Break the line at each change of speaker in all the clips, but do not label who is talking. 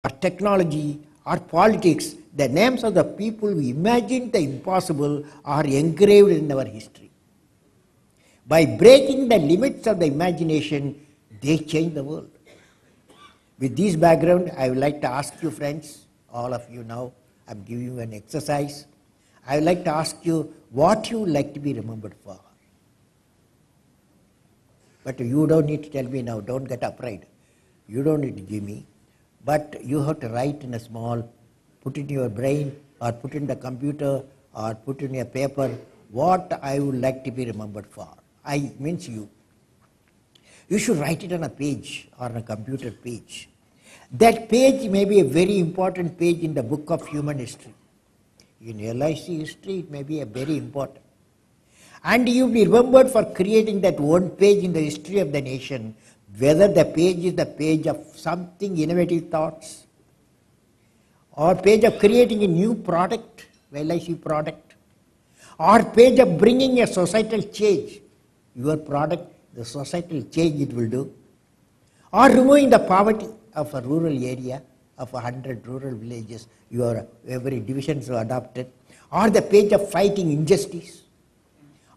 or technology or politics, the names of the people who imagined the impossible are engraved in our history. By breaking the limits of the imagination, they change the world. With this background, I would like to ask you, friends, all of you now, I'm giving you an exercise. I would like to ask you what you would like to be remembered for. But you don't need to tell me now, don't get afraid. You don't need to give me. But you have to write in a small, put in your brain, or put in the computer, or put in a paper, what I would like to be remembered for. I means you. You should write it on a page or on a computer page. That page may be a very important page in the book of human history. In LIC history, it may be a very important. And you will be remembered for creating that one page in the history of the nation, whether the page is the page of something innovative thoughts, or page of creating a new product, LIC product, or page of bringing a societal change, your product, the societal change it will do, or removing the poverty of a rural area, of 100 rural villages, your every division is adopted, or the page of fighting injustice,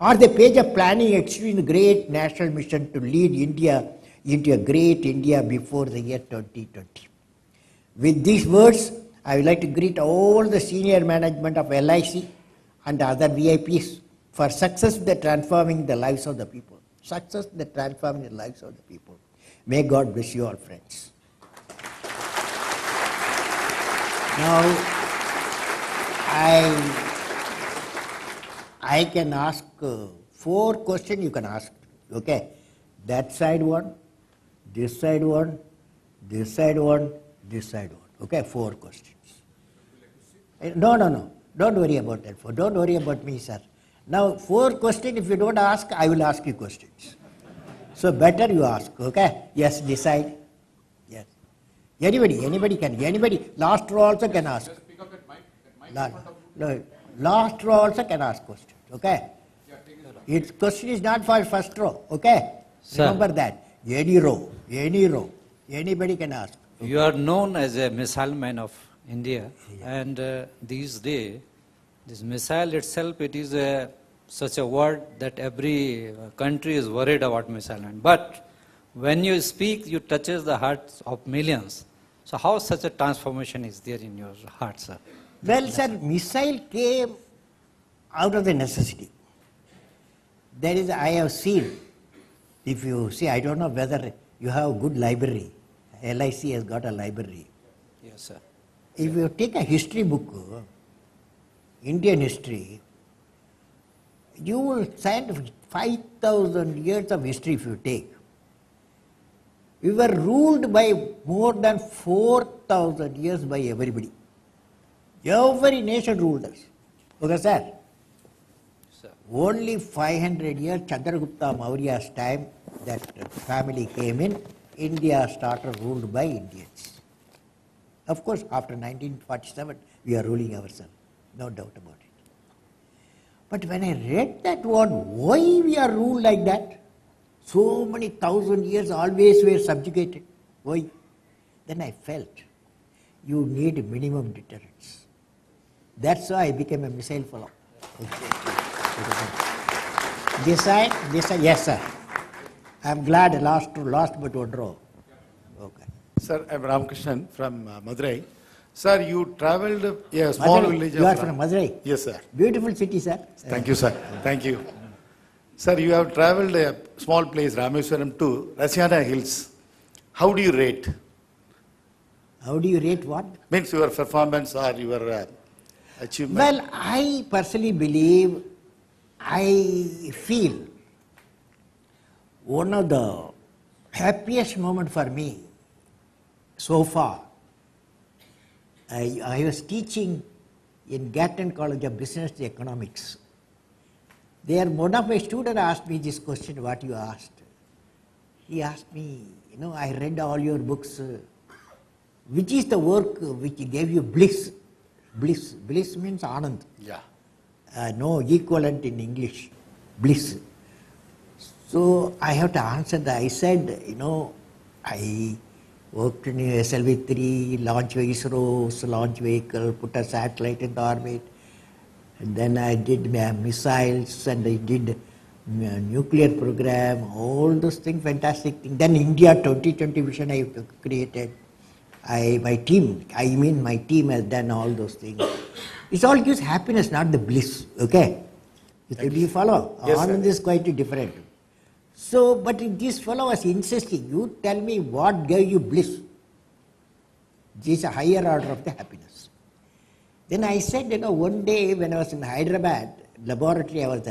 or the page of planning executing great national mission to lead India into a great India before the year 2020. With these words, I would like to greet all the senior management of LIC and other VIPs for success in the transforming the lives of the people. Success in the transforming the lives of the people. May God bless you all, friends. Now, I can ask 4 questions you can ask, okay? That side one, this side one, this side one, this side one, okay? 4 questions. No, don't worry about that. Don't worry about me, sir. Now, 4 questions, if you don't ask, I will ask you questions. So better you ask, okay? Yes, decide. Yes. Anybody can. Last row also can ask.
Just pick up that mic.
No, last row also can ask questions, okay?
Yeah, take it.
Its question is not for first row, okay?
Sir.
Remember that. Any row, anybody can ask.
You are known as a missile man of India, and these days, this missile itself, it is such a word that every country is worried about missile man. But when you speak, you touches the hearts of millions. So how such a transformation is there in your heart, sir?
Well, sir, missile came out of the necessity. That is, I have seen, if you see, I don't know whether you have a good library. LIC has got a library.
Yes, sir.
If you take a history book, Indian history, you will find 5,000 years of history if you take. We were ruled by more than 4,000 years by everybody. Every nation ruled us. Okay, sir?
Sir.
Only 500 years, Chandragupta Maurya's time, that family came in, India started ruled by Indians. Of course, after 1947, we are ruling ourselves. No doubt about it. But when I read that word, why we are ruled like that? So many 1,000 years always were subjugated. Why? Then I felt you need minimum deterrence. That's why I became a missile fellow. This side, yes, sir. I'm glad last but one row. Okay.
Sir, I'm Ramakrishnan from Madurai. Sir, you traveled a small
Madurai.
village
You are
of...
from Madurai?
Yes, sir.
Beautiful city, sir.
Thank you, sir. Thank you. Sir, you have traveled a small place, Rameswaram, to Rasiana Hills. How do you rate?
How do you rate what?
Means your performance or your achievement?
Well, I personally believe, I feel one of the happiest moments for me so far, I was teaching in Gatton College of Business and Economics. There, one of my students asked me this question, what you asked. He asked me, I read all your books. Which is the work which gave you bliss? Bliss means Anand.
Yeah.
No equivalent in English. Bliss. So I have to answer that. I said, Worked in SLV-3, launch ISRO's launch vehicle, put a satellite in the orbit. And then I did missiles and I did nuclear program, all those things, fantastic things. Then India 2020 vision I created. My team has done all those things. It all gives happiness, not the bliss, okay? Do you follow?
Yes,
Anand
sir.
is quite different. So, but this fellow was insisting, you tell me what gave you bliss. This is a higher order of the happiness. Then I said, one day when I was in Hyderabad laboratory, I was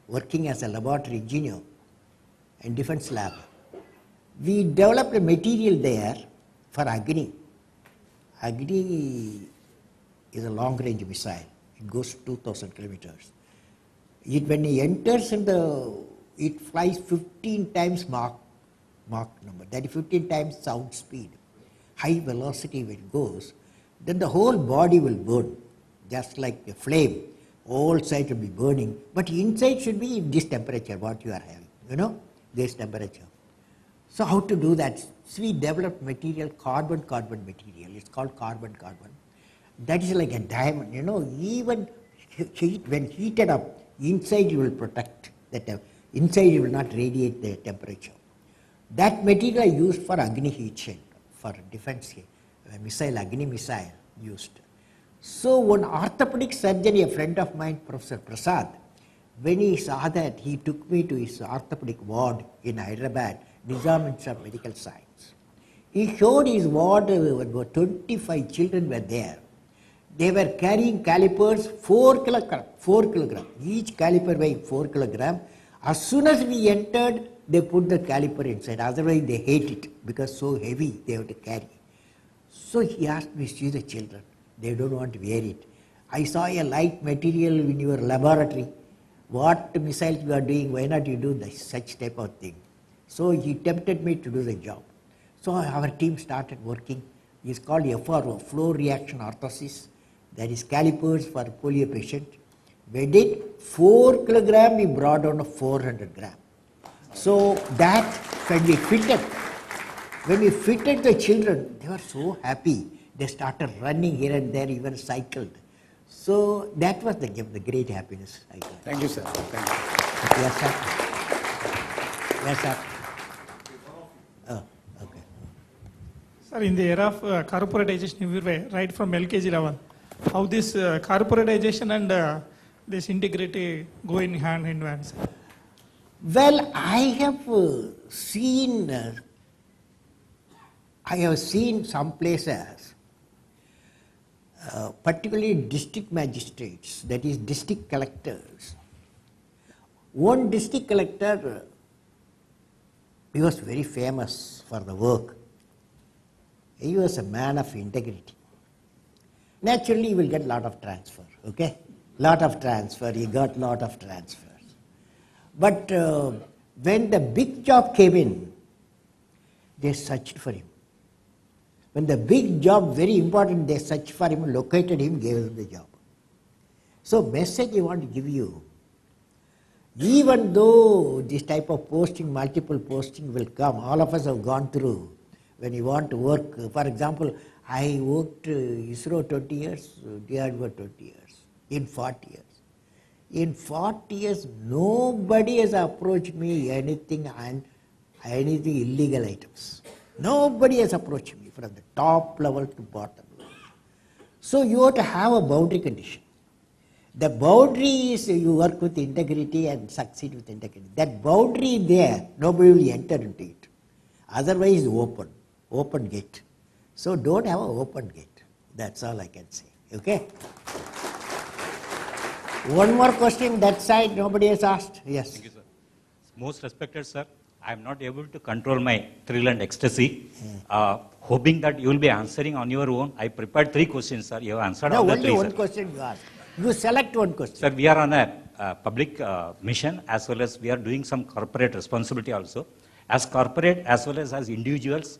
working as a laboratory engineer in defense lab. We developed a material there for Agni. Agni is a long-range missile. It goes 2,000 kilometers. When it enters it flies 15 times Mach number. That is 15 times sound speed. High velocity when it goes, then the whole body will burn, just like a flame. All sides will be burning, but inside should be this temperature, what you are having, this temperature. So how to do that? So we developed material, carbon-carbon material. It's called carbon-carbon. That is like a diamond, even when heated up, inside you will protect that. Inside you will not radiate the temperature. That material I used for Agni heat shield, for defense missile, Agni missile used. So one orthopedic surgeon, a friend of mine, Professor Prasad, when he saw that, he took me to his orthopedic ward in Hyderabad, Nizam Institute of Medical Science. He showed his ward, about 25 children were there. They were carrying calipers 4 kilogram. Each caliper weighing 4 kilogram. As soon as we entered, they put the caliper inside. Otherwise, they hate it because so heavy they have to carry. So he asked me, see the children. They don't want to wear it. I saw a light material in your laboratory. What missiles you are doing? Why not you do such type of thing? So he tempted me to do the job. So our team started working. It's called FRO, flow reaction orthosis. That is calipers for polio patient. We did 4 kilogram, we brought down to 400 gram. So that when we fitted the children, they were so happy. They started running here and there, even cycled. So that was the great happiness I got.
Thank you, sir. Thank you.
Yes, sir. Yes, sir. Oh, okay.
Sir, in the era of corporatization everywhere, right from LKG level, how this corporatization and this integrity go in hand in hand, sir?
Well, I have seen some places, particularly district magistrates, that is district collectors. One district collector, he was very famous for the work. He was a man of integrity. Naturally, he will get lot of transfer, okay? Lot of transfer, he got lot of transfers. But when the big job came in, they searched for him. When the big job, very important, they searched for him, located him, gave him the job. So message I want to give you, even though this type of posting, multiple posting will come, all of us have gone through, when you want to work, for example, I worked ISRO 20 years, DRDO 20 years, in 40 years. In 40 years, nobody has approached me anything illegal items. Nobody has approached me from the top level to bottom level. So you have to have a boundary condition. The boundary is you work with integrity and succeed with integrity. That boundary there, nobody will enter into it. Otherwise, open gate. So don't have an open gate. That's all I can say. Okay? One more question that side, nobody has asked. Yes.
Thank you, sir. Most respected sir, I am not able to control my thrill and ecstasy. Hoping that you will be answering on your own. I prepared 3 questions, sir. You have answered
No,
all the
only
3,
one
sir.
question you ask. You select one question.
Sir, we are on a public mission as well as we are doing some corporate responsibility also. As corporate as well as individuals,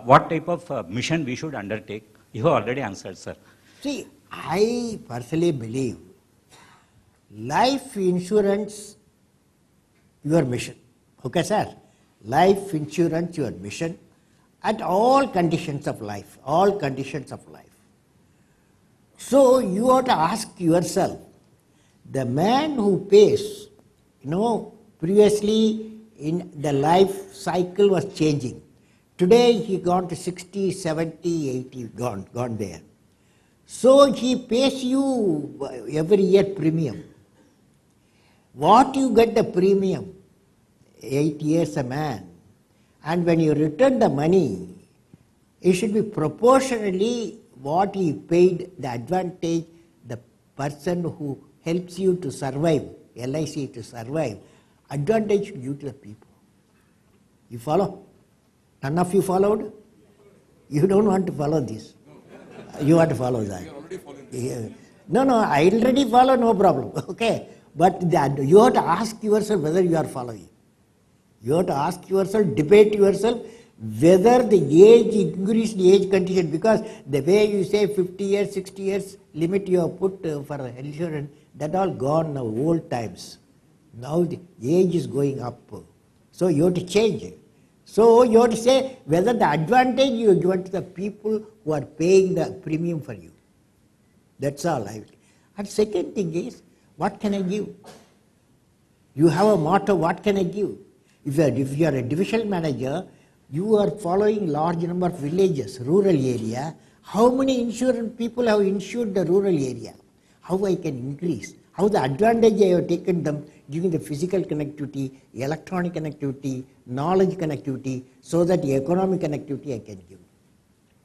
what type of mission we should undertake? You have already answered, sir.
See, I personally believe life insurance, your mission. Okay, sir? Life insurance, your mission. at all conditions of life, all conditions of life. So you have to ask yourself, the man who pays, previously in the life cycle was changing. Today he gone to 60, 70, 80, gone there. So he pays you every year premium. What you get the premium? 8 years a man. And when you return the money, it should be proportionally what he paid, the advantage, the person who helps you to survive, LIC to survive, advantage you give to the people. You follow? None of you followed? You don't want to follow this. You want to follow that. No, I already follow, no problem. Okay. But you have to ask yourself whether you are following. You have to ask yourself, debate yourself, whether the age, increase the age condition, because the way you say 50 years, 60 years limit you have put for insurance, that all gone now, old times. Now the age is going up. So you have to change it. So you have to say whether the advantage you give to the people who are paying the premium for you. That's all. And second thing is, what can I give? You have a motto, what can I give? If you are a division manager, you are following large number of villages, rural area. How many insurance people have insured the rural area? How I can increase? How the advantage I have taken them, giving the physical connectivity, electronic connectivity, knowledge connectivity, so that the economic connectivity I can give.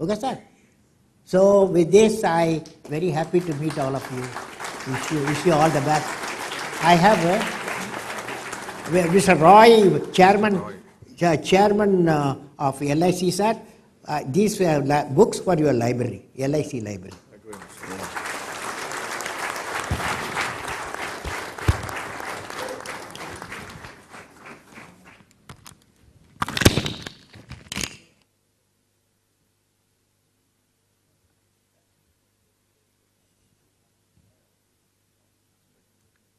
Okay, sir? So with this, I very happy to meet all of you. Wish you all the best. I have Mr. Roy, chairman of LIC, sir. These books for your library, LIC library.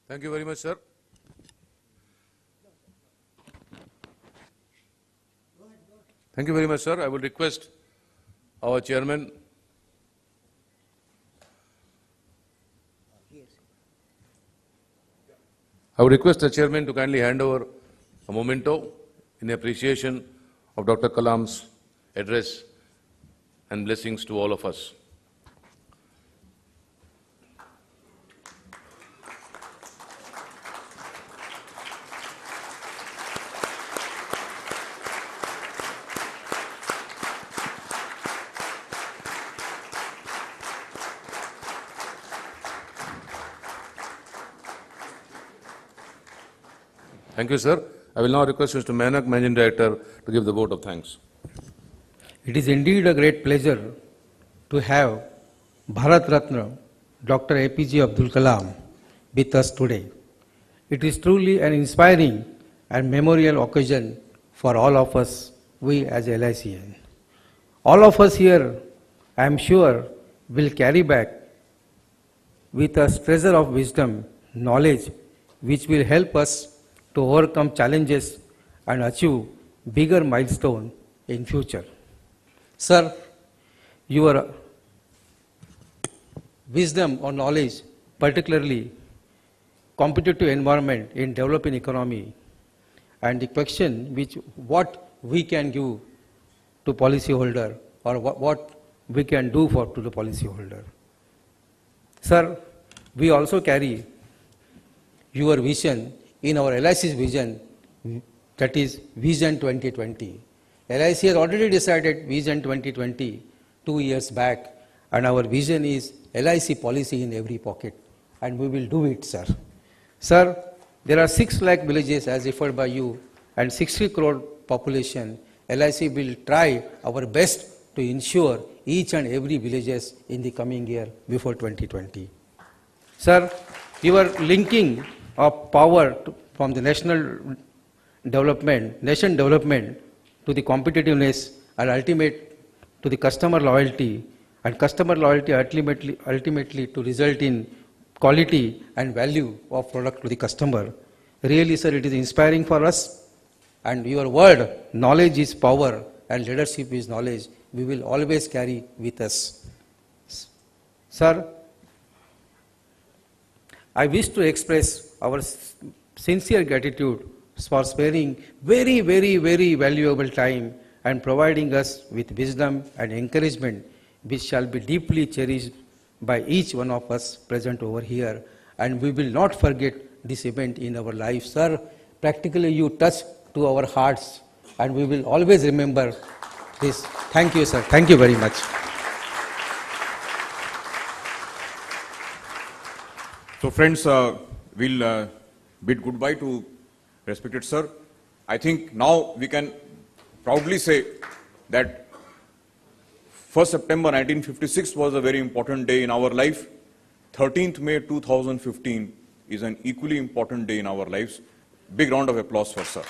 Thank you very much, sir. Thank you very much, sir. I will request our chairman. I would request the chairman to kindly hand over a memento in appreciation of Dr. Kalam's address and blessings to all of us. Thank you, sir. I will now request Mr. Menak, Managing Director, to give the vote of thanks.
It is indeed a great pleasure to have Bharat Ratna, Dr. APJ Abdul Kalam, with us today. It is truly an inspiring and memorial occasion for all of us, we as LICN. All of us here, I am sure, will carry back with us treasure of wisdom, knowledge, which will help us to overcome challenges and achieve bigger milestone in future. Sir, your wisdom or knowledge, particularly competitive environment in developing economy, and the question which what we can give to policyholder or what we can do to the policyholder. Sir, we also carry your vision in our LIC's vision, that is Vision 2020. LIC has already decided Vision 2020 2 years back, and our vision is LIC policy in every pocket, and we will do it, sir. Sir, there are 6 lakh villages as referred by you, and 60 crore population. LIC will try our best to ensure each and every villages in the coming year before 2020. Sir, your linking of power from the nation development to the competitiveness and ultimate to the customer loyalty, and customer loyalty ultimately to result in quality and value of product to the customer. Really, sir, it is inspiring for us. And your word, knowledge is power, and leadership is knowledge we will always carry with us. Sir, I wish to express our sincere gratitude for sparing very, very, very valuable time and providing us with wisdom and encouragement which shall be deeply cherished by each one of us present over here. And we will not forget this event in our life. Sir, practically you touch to our hearts and we will always remember this. Thank you, sir. Thank you very much.
So friends, we'll bid goodbye to respected sir. I think now we can proudly say that 1st September 1956 was a very important day in our life. 13th May 2015 is an equally important day in our lives. Big round of applause for sir.